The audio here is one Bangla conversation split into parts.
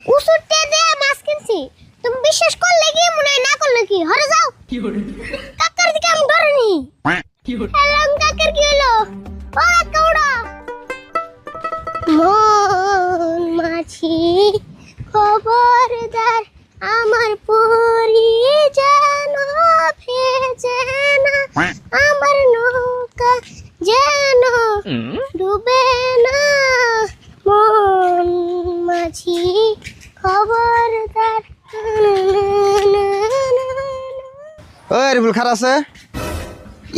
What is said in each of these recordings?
উসুরতে দে মাছ কিনছি, তুমি বিশ্বাস করলে কি মনে না করলে কি, হরে যাও। কাকার দিকে আমি ডরিনি। হ্যালো কাকার কি হলো? ও কাউড়া মন মাছি খবরদার, আমার পরি যেন ভেজে না, আমার নৌকা যেন ডুবে না, মন মাছি খবরদার। ওই রিবুল খার আছে,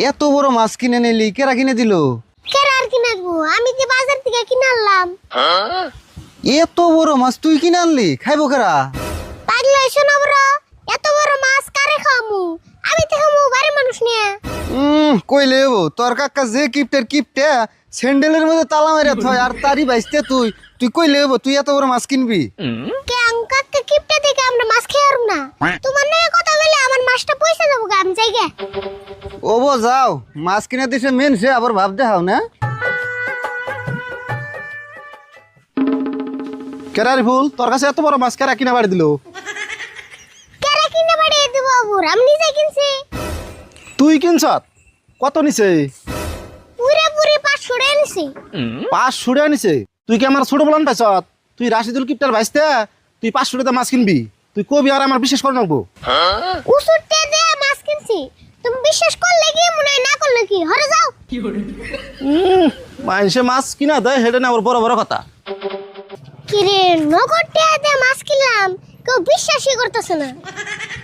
এত বড় মাছ কিনে নিলি, কেরা কিনে দিল? কেরা আর কিনে দেবো, আমি যে বাজার থেকে কিনে আনলাম। এত বড় মাছ তুই কিনে আনলি, খাইবো কেরা? পাগলা হইছো না বড়, এত বড় মাছ কারে খামু? আমি তো খামু বাড়ি মানুষ নিয়ে। কইলে হবো, তোর কাকা যে কিপটের কিপটে স্যান্ডেলের মধ্যে তালা মেরে থয়, আর তারই বাইসতে তুই তুই কইলে হবো তুই এত বড় মাছ কিনবি? কেন কাকা কিপটে থেকে আমরা মাছ খেয়ে আরুম না? তোমার নিয়ে কথা বলে আমার মাছটা পয়সা যাবো গা, আমি যাইগে। ওবো যাও, মাছ কিনে দিছে মেন সে আবার ভাব দেখাও না। কেরা রিবুল, তোর কাছে এত বড় মাছ কেরা কিনা বাড়ি দিল? কেরা কিনে বাড়ি দেবো আবুর, আমি নিজে কিনছি। তুই কিনছ? কত নিছে? পুরে পুরে 500 টাকা নিছি। 500 টাকা নিছে? তুই কি আমার ছোট বলান পাইছ? তুই রাশিদুল কিপটার ভাইস্তে, তুই 500 টাকা মাছ কিনবি? তুই কবি আর আমার বিশ্বাস করে নেবো? উসুরতে দে মাছ কিনছি, তুমি বিশ্বাস করলে কি মনে না করলে কি, হরে যাও। মানুষে মাছ কিনা দেয় হেডে না, ওর বড় বড় কথা। কিরে নগদ টাকা দিয়ে মাছ কিনলাম, কেউ বিশ্বাসই করতেছে না।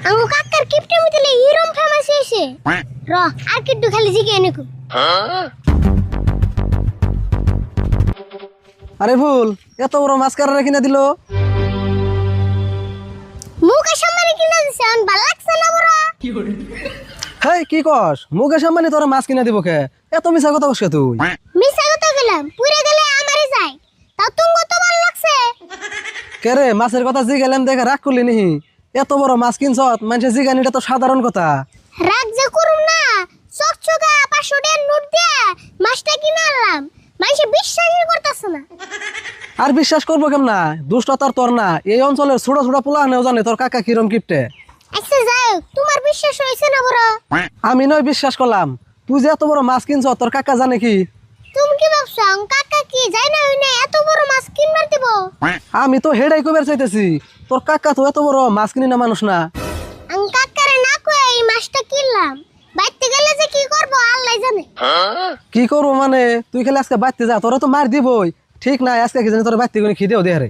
আমার কাকার কিপটে মিতলে হিরম ফেমাস হয়েছে। র আর কিট্টু খালি জিগে এনেকু। আরে ভুল, এত বড় মাছ কারা কিনে দিল? মুখে সামনে কিনা দিছে, আন ভাল লাগছে না বড়? হেই কি কস, মুকেশ আম্বানি তোরা মাছ কিনে দিব কে? এত মিছা কথা কস কে তুই? মিছা কথা গেলাম, পুরে গেলে আমারই যায়। তাও তুমি তো ভালো লাগছে। কে রে, মাছের কথা জি গেলাম দেখে রাগ করলি নিহি? এত বড় মাছ কিনছ, মানুষের জিগানিটা তো সাধারণ কথা। রাগ যে করুম না, চকচকা 500 টাকার নোট দিয়ে মাছটা কিনে আনলাম, মানুষে বিশ্বাসই করতেছে না। আর বিশ্বাস করবো কেমনা? দুষ্টতার তোর না, এই অঞ্চলের ছোট ছোট পোলা নেও জানে তোর কাকা কিরম কিপটে। আচ্ছা যাই হোক, তোমার বিশ্বাস হয়েছে না বড়? আমি নয় বিশ্বাস করলাম, তুই যে এত বড় মাছ কিনছ তোর কাকা জানে কি? তুমি কি ভাবছো কাকা কি যাই না হই না এত বড় মাছ কিনবার দিব? আমি তো হেডাই কইবার চাইতেছি, তোর কাকা তো এত বড় মাছ কিনি না মানুষ না। আমি কাকারে না কয়ে এই মাছটা কিনলাম, বাইতে গেলে যে কি করব আল্লাহ জানে। কি করবো মানে? তুই খালি আজকে বাইতে যা, তোরা তো মার দিবই। ঠিক নাই, আজকে কি জানি তোর বাইতে করে খিদেও দে রে।